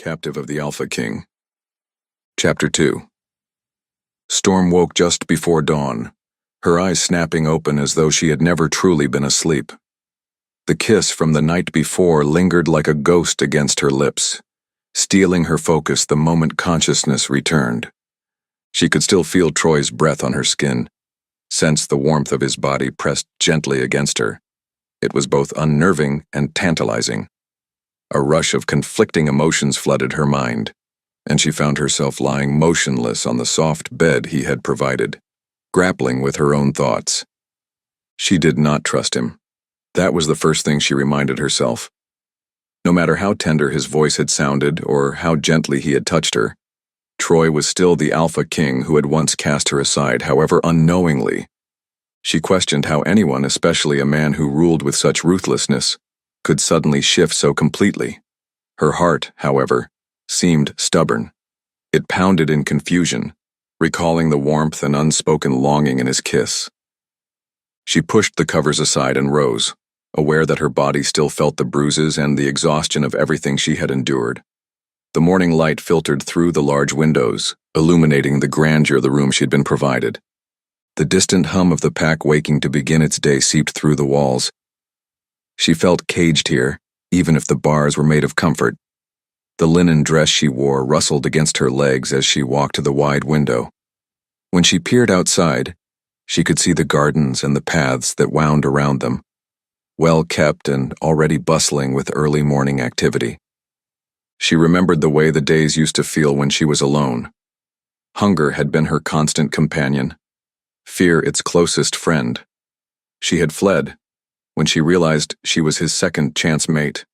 Captive of the Alpha King. Chapter 2. Storm woke just before dawn, her eyes snapping open as though she had never truly been asleep. The kiss from the night before lingered like a ghost against her lips, stealing her focus the moment consciousness returned. She could still feel Troy's breath on her skin, sense the warmth of his body pressed gently against her. It was both unnerving and tantalizing. A rush of conflicting emotions flooded her mind, and she found herself lying motionless on the soft bed he had provided, grappling with her own thoughts. She did not trust him. That was the first thing she reminded herself. No matter how tender his voice had sounded or how gently he had touched her, Troy was still the Alpha King who had once cast her aside, however unknowingly. She questioned how anyone, especially a man who ruled with such ruthlessness, could suddenly shift so completely. Her heart, however, seemed stubborn. It pounded in confusion, recalling the warmth and unspoken longing in his kiss. She pushed the covers aside and rose, aware that her body still felt the bruises and the exhaustion of everything she had endured. The morning light filtered through the large windows, illuminating the grandeur of the room she'd been provided. The distant hum of the pack waking to begin its day seeped through the walls. She felt caged here, even if the bars were made of comfort. The linen dress she wore rustled against her legs as she walked to the wide window. When she peered outside, she could see the gardens and the paths that wound around them, well kept and already bustling with early morning activity. She remembered the way the days used to feel when she was alone. Hunger had been her constant companion, fear its closest friend. She had fled when she realized she was his second chance mate,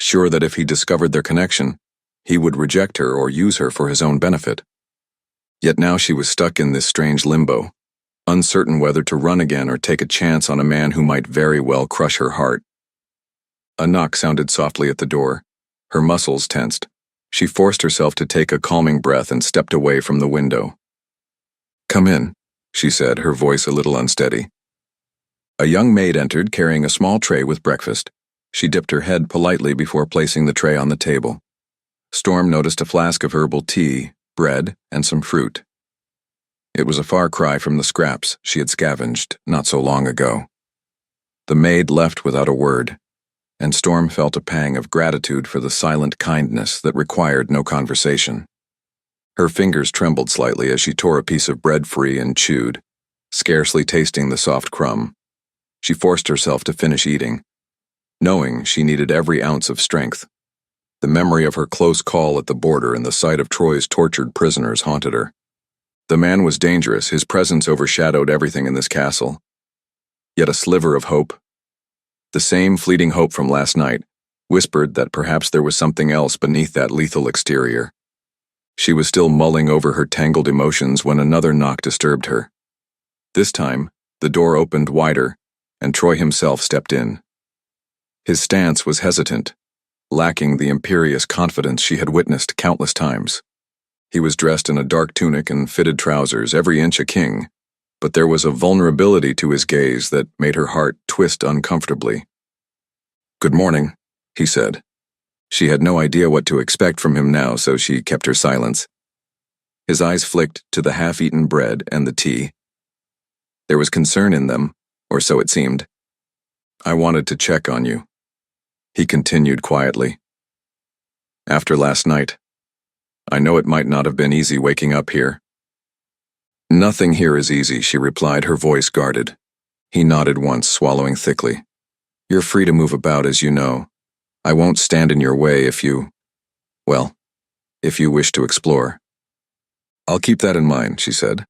sure that if he discovered their connection, he would reject her or use her for his own benefit. Yet now she was stuck in this strange limbo, uncertain whether to run again or take a chance on a man who might very well crush her heart. A knock sounded softly at the door. Her muscles tensed. She forced herself to take a calming breath and stepped away from the window. "Come in," she said, her voice a little unsteady. A young maid entered, carrying a small tray with breakfast. She dipped her head politely before placing the tray on the table. Storm noticed a flask of herbal tea, bread, and some fruit. It was a far cry from the scraps she had scavenged not so long ago. The maid left without a word, and Storm felt a pang of gratitude for the silent kindness that required no conversation. Her fingers trembled slightly as she tore a piece of bread free and chewed, scarcely tasting the soft crumb. She forced herself to finish eating, knowing she needed every ounce of strength. The memory of her close call at the border and the sight of Troy's tortured prisoners haunted her. The man was dangerous, his presence overshadowed everything in this castle. Yet a sliver of hope, the same fleeting hope from last night, whispered that perhaps there was something else beneath that lethal exterior. She was still mulling over her tangled emotions when another knock disturbed her. This time, the door opened wider, and Troy himself stepped in. His stance was hesitant, lacking the imperious confidence she had witnessed countless times. He was dressed in a dark tunic and fitted trousers, every inch a king, but there was a vulnerability to his gaze that made her heart twist uncomfortably. "Good morning," he said. She had no idea what to expect from him now, so she kept her silence. His eyes flicked to the half-eaten bread and the tea. There was concern in them, or so it seemed. "I wanted to check on you," he continued quietly. "After last night, I know it might not have been easy waking up here." "Nothing here is easy," she replied, her voice guarded. He nodded once, swallowing thickly. "You're free to move about as you know. I won't stand in your way if you wish to explore." "I'll keep that in mind," she said.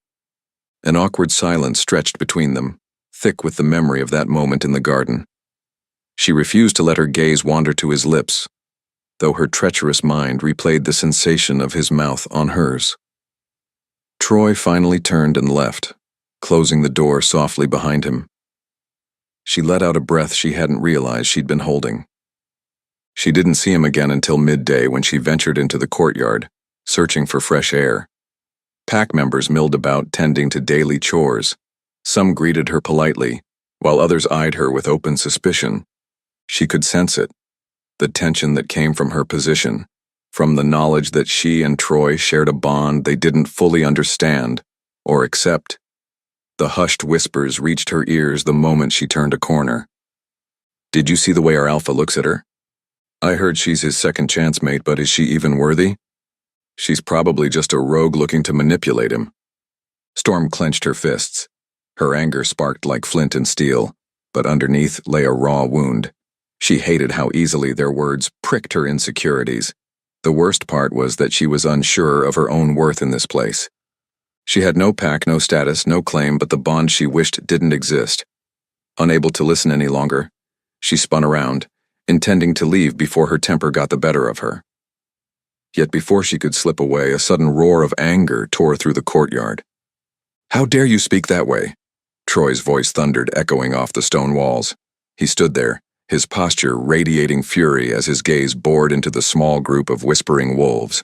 An awkward silence stretched between them, thick with the memory of that moment in the garden. She refused to let her gaze wander to his lips, though her treacherous mind replayed the sensation of his mouth on hers. Troy finally turned and left, closing the door softly behind him. She let out a breath she hadn't realized she'd been holding. She didn't see him again until midday when she ventured into the courtyard, searching for fresh air. Pack members milled about tending to daily chores. Some greeted her politely, while others eyed her with open suspicion. She could sense it, the tension that came from her position, from the knowledge that she and Troy shared a bond they didn't fully understand or accept. The hushed whispers reached her ears the moment she turned a corner. "Did you see the way our alpha looks at her? I heard she's his second chance mate, but is she even worthy? She's probably just a rogue looking to manipulate him." Storm clenched her fists. Her anger sparked like flint and steel, but underneath lay a raw wound. She hated how easily their words pricked her insecurities. The worst part was that she was unsure of her own worth in this place. She had no pack, no status, no claim, but the bond she wished didn't exist. Unable to listen any longer, she spun around, intending to leave before her temper got the better of her. Yet before she could slip away, a sudden roar of anger tore through the courtyard. "How dare you speak that way?" Troy's voice thundered, echoing off the stone walls. He stood there, his posture radiating fury as his gaze bored into the small group of whispering wolves.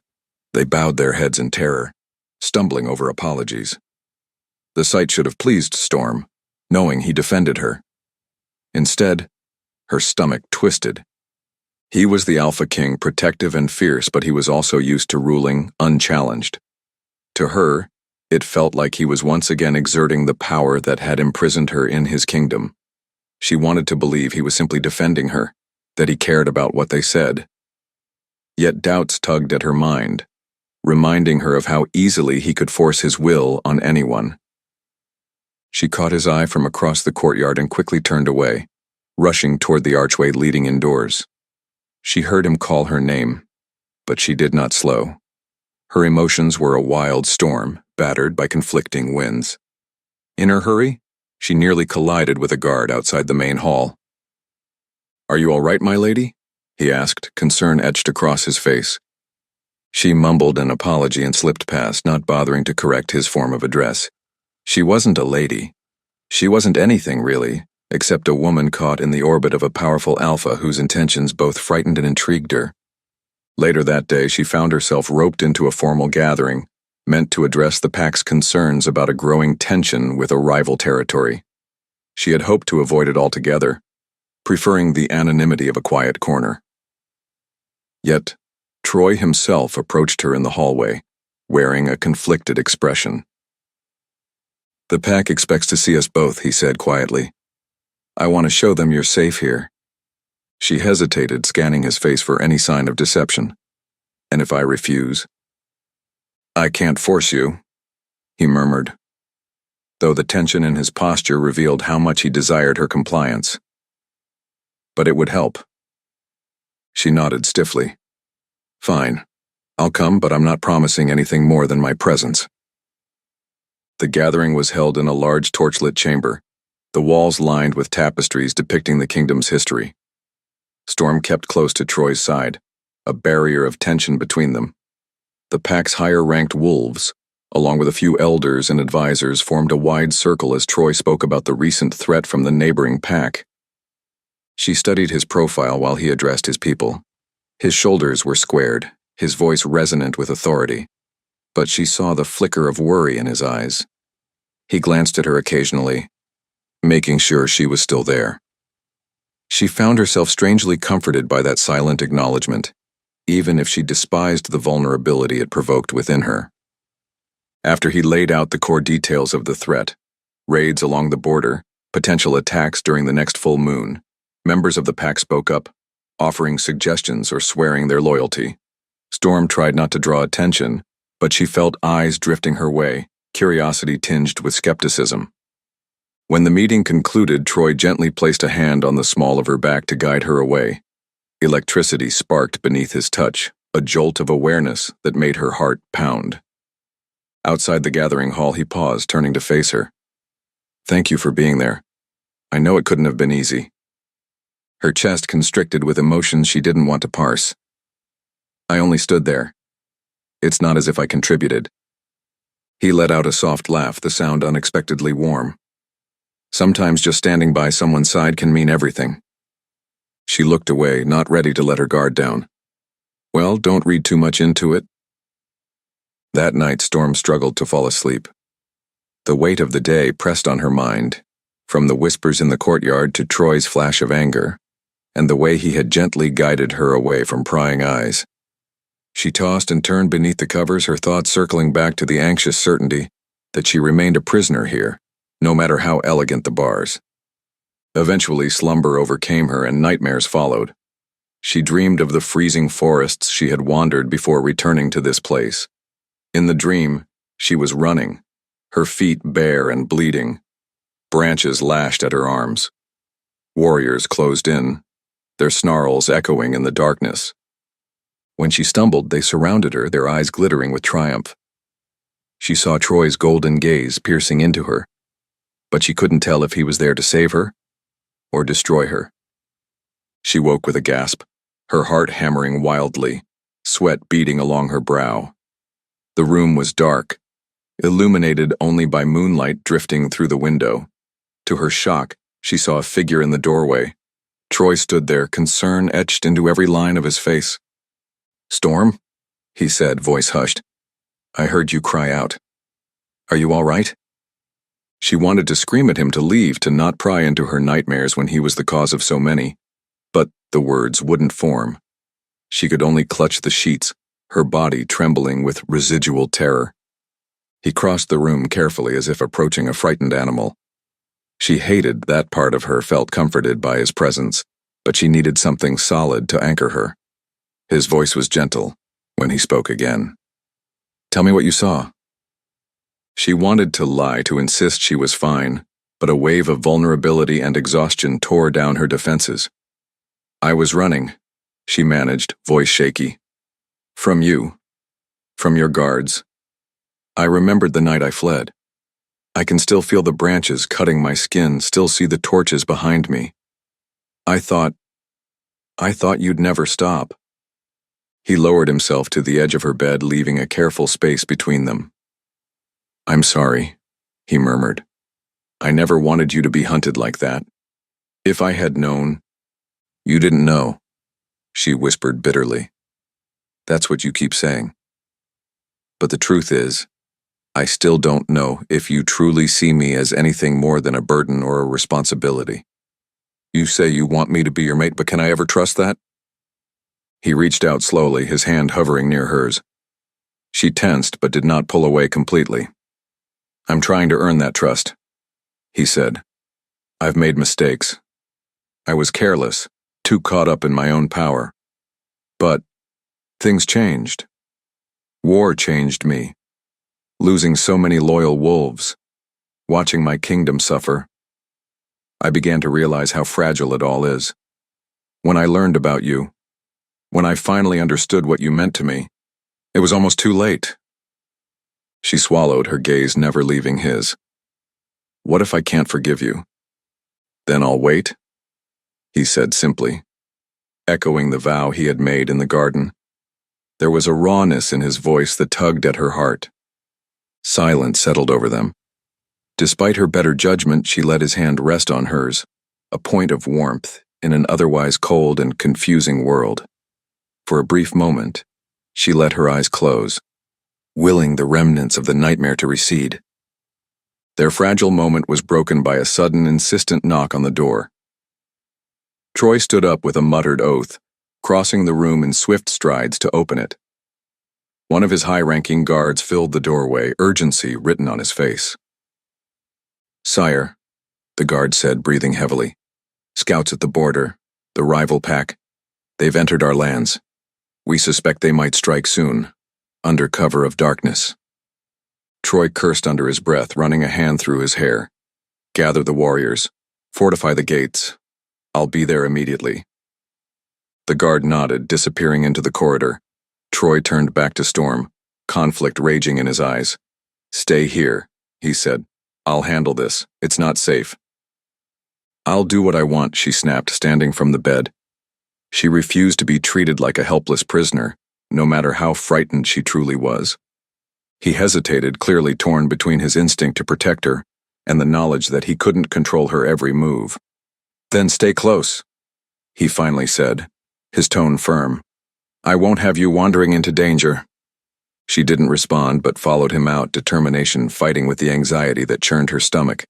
They bowed their heads in terror, stumbling over apologies. The sight should have pleased Storm, knowing he defended her. Instead, her stomach twisted. He was the Alpha King, protective and fierce, but he was also used to ruling unchallenged. To her, it felt like he was once again exerting the power that had imprisoned her in his kingdom. She wanted to believe he was simply defending her, that he cared about what they said. Yet doubts tugged at her mind, reminding her of how easily he could force his will on anyone. She caught his eye from across the courtyard and quickly turned away, rushing toward the archway leading indoors. She heard him call her name, but she did not slow. Her emotions were a wild storm, battered by conflicting winds. In her hurry, she nearly collided with a guard outside the main hall. "Are you all right, my lady?" he asked, concern etched across his face. She mumbled an apology and slipped past, not bothering to correct his form of address. She wasn't a lady. She wasn't anything, really, except a woman caught in the orbit of a powerful alpha whose intentions both frightened and intrigued her. Later that day, she found herself roped into a formal gathering, meant to address the pack's concerns about a growing tension with a rival territory. She had hoped to avoid it altogether, preferring the anonymity of a quiet corner. Yet, Troy himself approached her in the hallway, wearing a conflicted expression. "The pack expects to see us both," he said quietly. "I want to show them you're safe here." She hesitated, scanning his face for any sign of deception. "And if I refuse?" "I can't force you," he murmured, though the tension in his posture revealed how much he desired her compliance. "But it would help." She nodded stiffly. "Fine. I'll come, but I'm not promising anything more than my presence." The gathering was held in a large torchlit chamber, the walls lined with tapestries depicting the kingdom's history. Storm kept close to Troy's side, a barrier of tension between them. The pack's higher-ranked wolves, along with a few elders and advisors, formed a wide circle as Troy spoke about the recent threat from the neighboring pack. She studied his profile while he addressed his people. His shoulders were squared, his voice resonant with authority, but she saw the flicker of worry in his eyes. He glanced at her occasionally, making sure she was still there. She found herself strangely comforted by that silent acknowledgement, even if she despised the vulnerability it provoked within her. After he laid out the core details of the threat, raids along the border, potential attacks during the next full moon, members of the pack spoke up, offering suggestions or swearing their loyalty. Storm tried not to draw attention, but she felt eyes drifting her way, curiosity tinged with skepticism. When the meeting concluded, Troy gently placed a hand on the small of her back to guide her away. Electricity sparked beneath his touch, a jolt of awareness that made her heart pound. Outside the gathering hall, he paused, turning to face her. "Thank you for being there. I know it couldn't have been easy." Her chest constricted with emotions she didn't want to parse. "I only stood there. It's not as if I contributed." He let out a soft laugh, the sound unexpectedly warm. "Sometimes just standing by someone's side can mean everything." She looked away, not ready to let her guard down. "Well, don't read too much into it." That night, Storm struggled to fall asleep. The weight of the day pressed on her mind, from the whispers in the courtyard to Troy's flash of anger, and the way he had gently guided her away from prying eyes. She tossed and turned beneath the covers, her thoughts circling back to the anxious certainty that she remained a prisoner here, no matter how elegant the bars. Eventually, slumber overcame her and nightmares followed. She dreamed of the freezing forests she had wandered before returning to this place. In the dream, she was running, her feet bare and bleeding. Branches lashed at her arms. Warriors closed in, their snarls echoing in the darkness. When she stumbled, they surrounded her, their eyes glittering with triumph. She saw Troy's golden gaze piercing into her, but she couldn't tell if he was there to save her or destroy her. She woke with a gasp, her heart hammering wildly, sweat beading along her brow. The room was dark, illuminated only by moonlight drifting through the window. To her shock, she saw a figure in the doorway. Troy stood there, concern etched into every line of his face. "Storm?" he said, voice hushed. "I heard you cry out. Are you all right?" She wanted to scream at him to leave, to not pry into her nightmares when he was the cause of so many, but the words wouldn't form. She could only clutch the sheets, her body trembling with residual terror. He crossed the room carefully as if approaching a frightened animal. She hated that part of her, felt comforted by his presence, but she needed something solid to anchor her. His voice was gentle when he spoke again. "Tell me what you saw." She wanted to lie, to insist she was fine, but a wave of vulnerability and exhaustion tore down her defenses. "I was running," she managed, voice shaky. "From you. From your guards. I remembered the night I fled. I can still feel the branches cutting my skin, still see the torches behind me. I thought you'd never stop." He lowered himself to the edge of her bed, leaving a careful space between them. "I'm sorry," he murmured. "I never wanted you to be hunted like that. If I had known—" "You didn't know," she whispered bitterly. "That's what you keep saying. But the truth is, I still don't know if you truly see me as anything more than a burden or a responsibility. You say you want me to be your mate, but can I ever trust that?" He reached out slowly, his hand hovering near hers. She tensed but did not pull away completely. "I'm trying to earn that trust," he said. "I've made mistakes. I was careless, too caught up in my own power. But things changed. War changed me. Losing so many loyal wolves, watching my kingdom suffer. I began to realize how fragile it all is. When I learned about you, when I finally understood what you meant to me, it was almost too late." She swallowed, her gaze never leaving his. "What if I can't forgive you? Then I'll wait," he said simply, echoing the vow he had made in the garden. There was a rawness in his voice that tugged at her heart. Silence settled over them. Despite her better judgment, she let his hand rest on hers, a point of warmth in an otherwise cold and confusing world. For a brief moment, she let her eyes close, willing the remnants of the nightmare to recede. Their fragile moment was broken by a sudden, insistent knock on the door. Troy stood up with a muttered oath, crossing the room in swift strides to open it. One of his high-ranking guards filled the doorway, urgency written on his face. "Sire," the guard said, breathing heavily. "Scouts at the border, the rival pack, they've entered our lands. We suspect they might strike soon, under cover of darkness." Troy cursed under his breath, running a hand through his hair. "Gather the warriors. Fortify the gates. I'll be there immediately." The guard nodded, disappearing into the corridor. Troy turned back to Storm, conflict raging in his eyes. "Stay here," he said. "I'll handle this. It's not safe." "I'll do what I want," she snapped, standing from the bed. She refused to be treated like a helpless prisoner, no matter how frightened she truly was. He hesitated, clearly torn between his instinct to protect her and the knowledge that he couldn't control her every move. "Then stay close," he finally said, his tone firm. "I won't have you wandering into danger." She didn't respond, but followed him out, determination fighting with the anxiety that churned her stomach.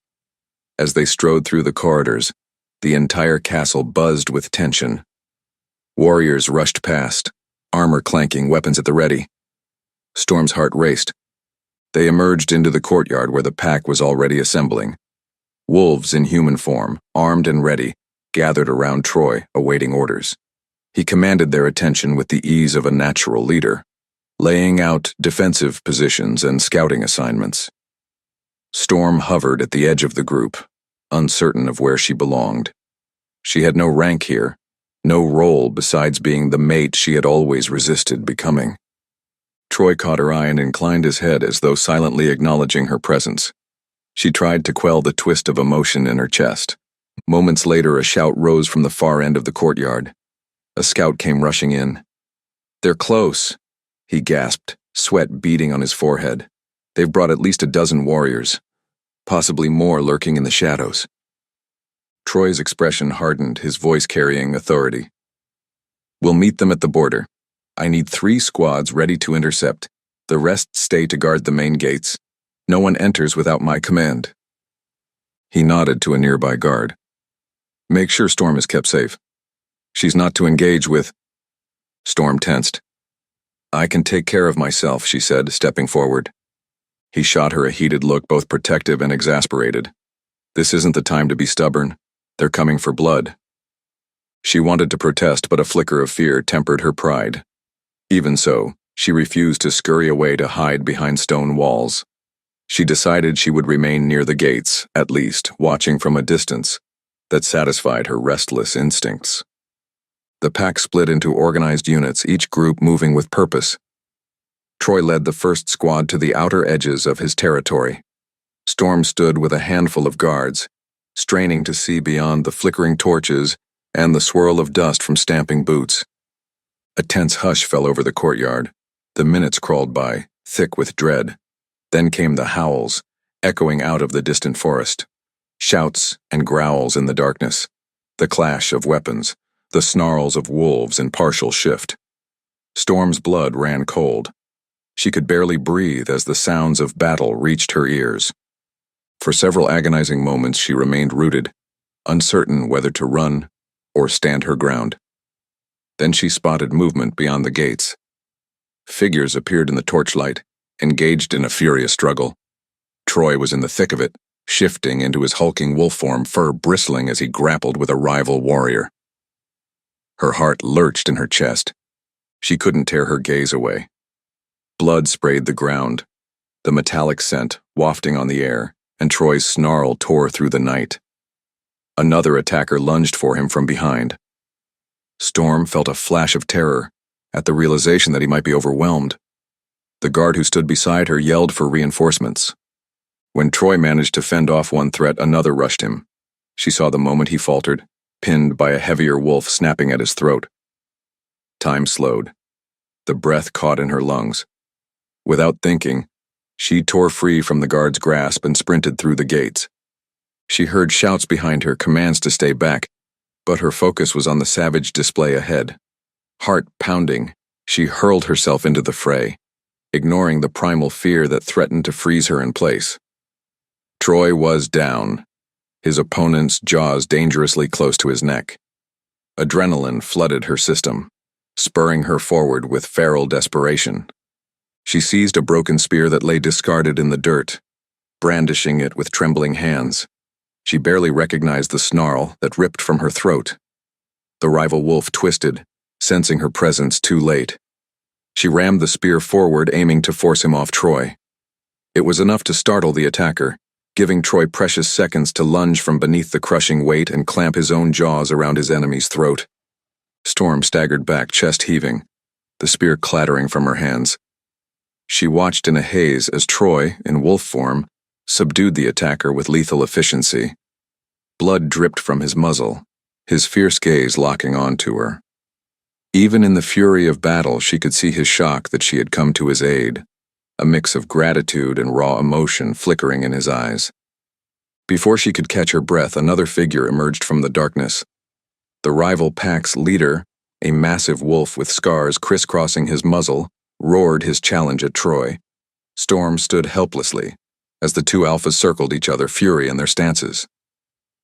As they strode through the corridors, the entire castle buzzed with tension. Warriors rushed past, armor clanking, weapons at the ready. Storm's heart raced. They emerged into the courtyard where the pack was already assembling. Wolves in human form, armed and ready, gathered around Troy, awaiting orders. He commanded their attention with the ease of a natural leader, laying out defensive positions and scouting assignments. Storm hovered at the edge of the group, uncertain of where she belonged. She had no rank here, no role besides being the mate she had always resisted becoming. Troy caught her eye and inclined his head as though silently acknowledging her presence. She tried to quell the twist of emotion in her chest. Moments later, a shout rose from the far end of the courtyard. A scout came rushing in. "They're close," he gasped, sweat beading on his forehead. "They've brought at least a dozen warriors, possibly more lurking in the shadows." Troy's expression hardened, his voice carrying authority. "We'll meet them at the border. I need 3 squads ready to intercept. The rest stay to guard the main gates. No one enters without my command." He nodded to a nearby guard. "Make sure Storm is kept safe. She's not to engage with—" Storm tensed. "I can take care of myself," she said, stepping forward. He shot her a heated look, both protective and exasperated. "This isn't the time to be stubborn. They're coming for blood." She wanted to protest, but a flicker of fear tempered her pride. Even so, she refused to scurry away to hide behind stone walls. She decided she would remain near the gates, at least, watching from a distance. That satisfied her restless instincts. The pack split into organized units, each group moving with purpose. Troy led the first squad to the outer edges of his territory. Storm stood with a handful of guards, straining to see beyond the flickering torches and the swirl of dust from stamping boots. A tense hush fell over the courtyard. The minutes crawled by, thick with dread. Then came the howls, echoing out of the distant forest. Shouts and growls in the darkness. The clash of weapons. The snarls of wolves in partial shift. Storm's blood ran cold. She could barely breathe as the sounds of battle reached her ears. For several agonizing moments she remained rooted, uncertain whether to run or stand her ground. Then she spotted movement beyond the gates. Figures appeared in the torchlight, engaged in a furious struggle. Troy was in the thick of it, shifting into his hulking wolf form, fur bristling as he grappled with a rival warrior. Her heart lurched in her chest. She couldn't tear her gaze away. Blood sprayed the ground, the metallic scent wafting on the air, and Troy's snarl tore through the night. Another attacker lunged for him from behind. Storm felt a flash of terror at the realization that he might be overwhelmed. The guard who stood beside her yelled for reinforcements. When Troy managed to fend off one threat, another rushed him. She saw the moment he faltered, pinned by a heavier wolf snapping at his throat. Time slowed. The breath caught in her lungs. Without thinking, she tore free from the guard's grasp and sprinted through the gates. She heard shouts behind her, commands to stay back, but her focus was on the savage display ahead. Heart pounding, she hurled herself into the fray, ignoring the primal fear that threatened to freeze her in place. Troy was down, his opponent's jaws dangerously close to his neck. Adrenaline flooded her system, spurring her forward with feral desperation. She seized a broken spear that lay discarded in the dirt, brandishing it with trembling hands. She barely recognized the snarl that ripped from her throat. The rival wolf twisted, sensing her presence too late. She rammed the spear forward, aiming to force him off Troy. It was enough to startle the attacker, giving Troy precious seconds to lunge from beneath the crushing weight and clamp his own jaws around his enemy's throat. Storm staggered back, chest heaving, the spear clattering from her hands. She watched in a haze as Troy, in wolf form, subdued the attacker with lethal efficiency. Blood dripped from his muzzle, his fierce gaze locking on to her. Even in the fury of battle, she could see his shock that she had come to his aid, a mix of gratitude and raw emotion flickering in his eyes. Before she could catch her breath, another figure emerged from the darkness. The rival pack's leader, a massive wolf with scars crisscrossing his muzzle, roared his challenge at Troy. Storm stood helplessly as the two alphas circled each other, fury in their stances.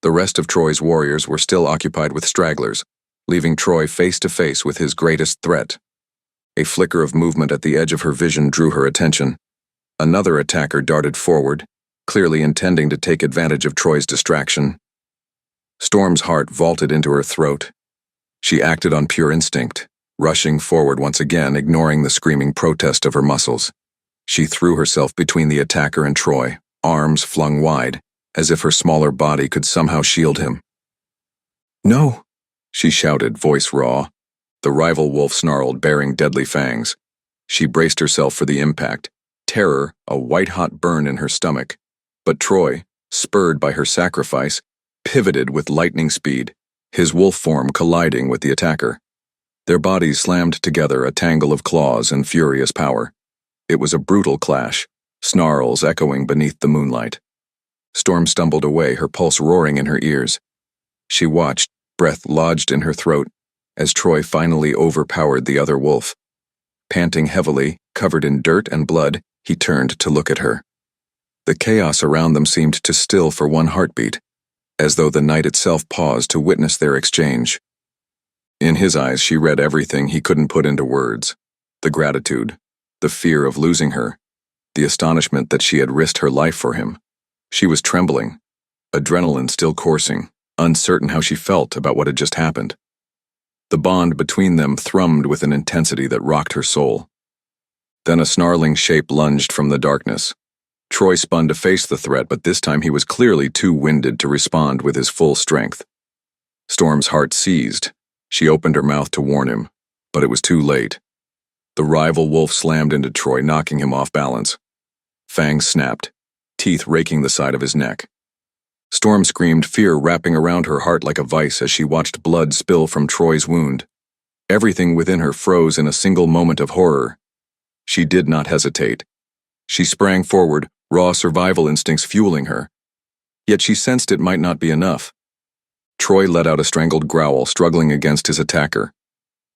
The rest of Troy's warriors were still occupied with stragglers, leaving Troy face to face with his greatest threat. A flicker of movement at the edge of her vision drew her attention. Another attacker darted forward, clearly intending to take advantage of Troy's distraction. Storm's heart vaulted into her throat. She acted on pure instinct, rushing forward once again, ignoring the screaming protest of her muscles. She threw herself between the attacker and Troy, arms flung wide, as if her smaller body could somehow shield him. "No!" she shouted, voice raw. The rival wolf snarled, baring deadly fangs. She braced herself for the impact, terror a white-hot burn in her stomach. But Troy, spurred by her sacrifice, pivoted with lightning speed, his wolf form colliding with the attacker. Their bodies slammed together, a tangle of claws and furious power. It was a brutal clash, snarls echoing beneath the moonlight. Storm stumbled away, her pulse roaring in her ears. She watched, breath lodged in her throat, as Troy finally overpowered the other wolf. Panting heavily, covered in dirt and blood, he turned to look at her. The chaos around them seemed to still for one heartbeat, as though the night itself paused to witness their exchange. In his eyes she read everything he couldn't put into words. The gratitude, the fear of losing her, the astonishment that she had risked her life for him. She was trembling, adrenaline still coursing, uncertain how she felt about what had just happened. The bond between them thrummed with an intensity that rocked her soul. Then a snarling shape lunged from the darkness. Troy spun to face the threat, but this time he was clearly too winded to respond with his full strength. Storm's heart seized. She opened her mouth to warn him, but it was too late. The rival wolf slammed into Troy, knocking him off balance. Fangs snapped, teeth raking the side of his neck. Storm screamed, fear wrapping around her heart like a vice as she watched blood spill from Troy's wound. Everything within her froze in a single moment of horror. She did not hesitate. She sprang forward, raw survival instincts fueling her. Yet she sensed it might not be enough. Troy let out a strangled growl, struggling against his attacker.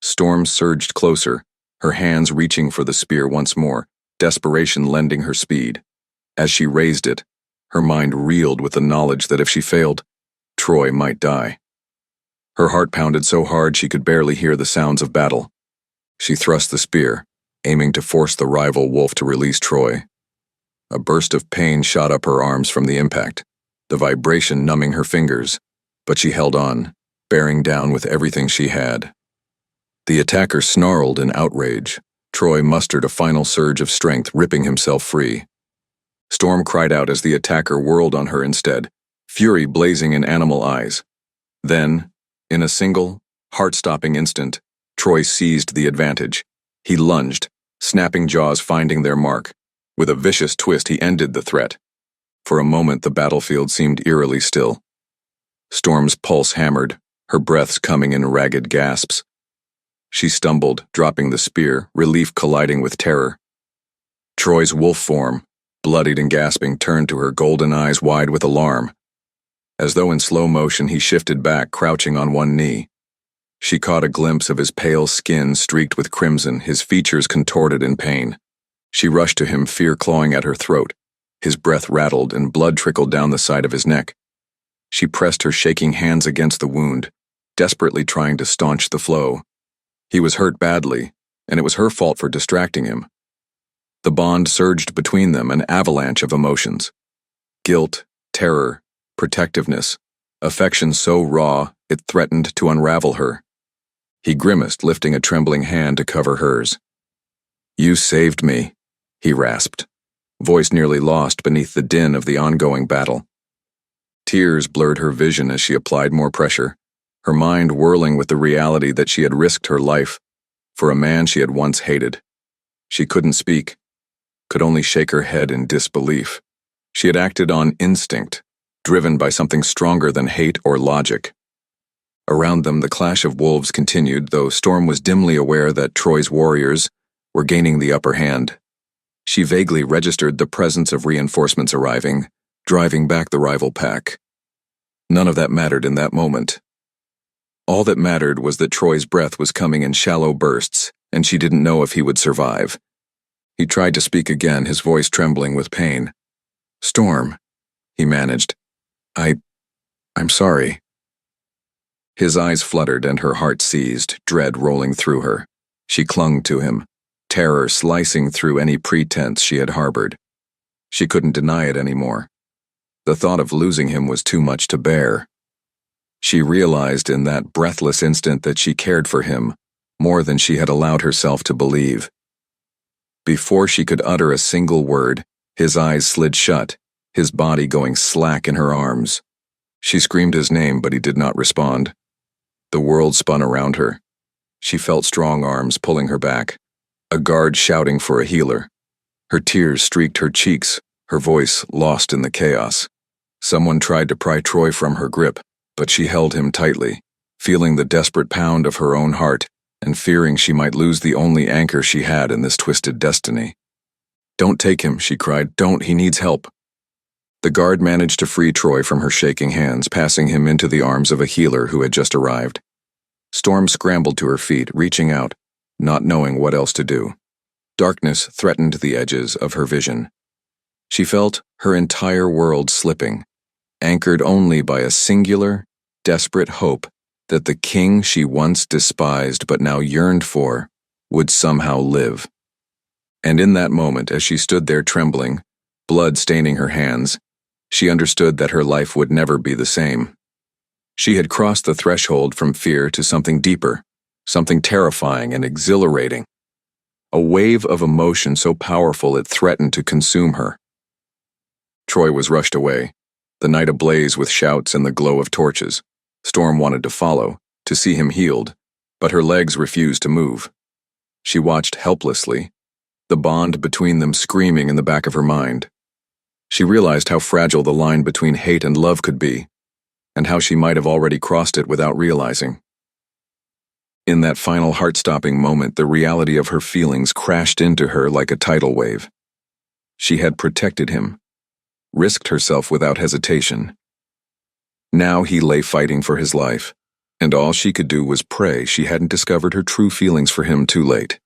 Storm surged closer, her hands reaching for the spear once more, desperation lending her speed. As she raised it, her mind reeled with the knowledge that if she failed, Troy might die. Her heart pounded so hard she could barely hear the sounds of battle. She thrust the spear, aiming to force the rival wolf to release Troy. A burst of pain shot up her arms from the impact, the vibration numbing her fingers, but she held on, bearing down with everything she had. The attacker snarled in outrage. Troy mustered a final surge of strength, ripping himself free. Storm cried out as the attacker whirled on her instead, fury blazing in animal eyes. Then, in a single, heart-stopping instant, Troy seized the advantage. He lunged, snapping jaws finding their mark. With a vicious twist, he ended the threat. For a moment, the battlefield seemed eerily still. Storm's pulse hammered, her breaths coming in ragged gasps. She stumbled, dropping the spear, relief colliding with terror. Troy's wolf form, bloodied and gasping, turned to her, golden eyes wide with alarm. As though in slow motion, he shifted back, crouching on one knee. She caught a glimpse of his pale skin streaked with crimson, his features contorted in pain. She rushed to him, fear clawing at her throat. His breath rattled and blood trickled down the side of his neck. She pressed her shaking hands against the wound, desperately trying to staunch the flow. He was hurt badly, and it was her fault for distracting him. The bond surged between them, an avalanche of emotions. Guilt, terror, protectiveness, affection so raw it threatened to unravel her. He grimaced, lifting a trembling hand to cover hers. "You saved me," he rasped, voice nearly lost beneath the din of the ongoing battle. Tears blurred her vision as she applied more pressure, her mind whirling with the reality that she had risked her life for a man she had once hated. She couldn't speak, could only shake her head in disbelief. She had acted on instinct, driven by something stronger than hate or logic. Around them, the clash of wolves continued, though Storm was dimly aware that Troy's warriors were gaining the upper hand. She vaguely registered the presence of reinforcements arriving, driving back the rival pack. None of that mattered in that moment. All that mattered was that Troy's breath was coming in shallow bursts, and she didn't know if he would survive. He tried to speak again, his voice trembling with pain. "Storm," he managed. I'm sorry." His eyes fluttered and her heart seized, dread rolling through her. She clung to him, terror slicing through any pretense she had harbored. She couldn't deny it anymore. The thought of losing him was too much to bear. She realized in that breathless instant that she cared for him more than she had allowed herself to believe. Before she could utter a single word, his eyes slid shut, his body going slack in her arms. She screamed his name, but he did not respond. The world spun around her. She felt strong arms pulling her back, a guard shouting for a healer. Her tears streaked her cheeks, her voice lost in the chaos. Someone tried to pry Troy from her grip, but she held him tightly, feeling the desperate pound of her own heart and fearing she might lose the only anchor she had in this twisted destiny. "Don't take him," she cried. "Don't, he needs help." The guard managed to free Troy from her shaking hands, passing him into the arms of a healer who had just arrived. Storm scrambled to her feet, reaching out, not knowing what else to do. Darkness threatened the edges of her vision. She felt her entire world slipping, anchored only by a singular, desperate hope that the king she once despised but now yearned for would somehow live. And in that moment, as she stood there trembling, blood staining her hands, she understood that her life would never be the same. She had crossed the threshold from fear to something deeper, something terrifying and exhilarating. A wave of emotion so powerful it threatened to consume her. Troy was rushed away, the night ablaze with shouts and the glow of torches. Storm wanted to follow, to see him healed, but her legs refused to move. She watched helplessly, the bond between them screaming in the back of her mind. She realized how fragile the line between hate and love could be, and how she might have already crossed it without realizing. In that final heart-stopping moment, the reality of her feelings crashed into her like a tidal wave. She had protected him, risked herself without hesitation. Now he lay fighting for his life, and all she could do was pray she hadn't discovered her true feelings for him too late.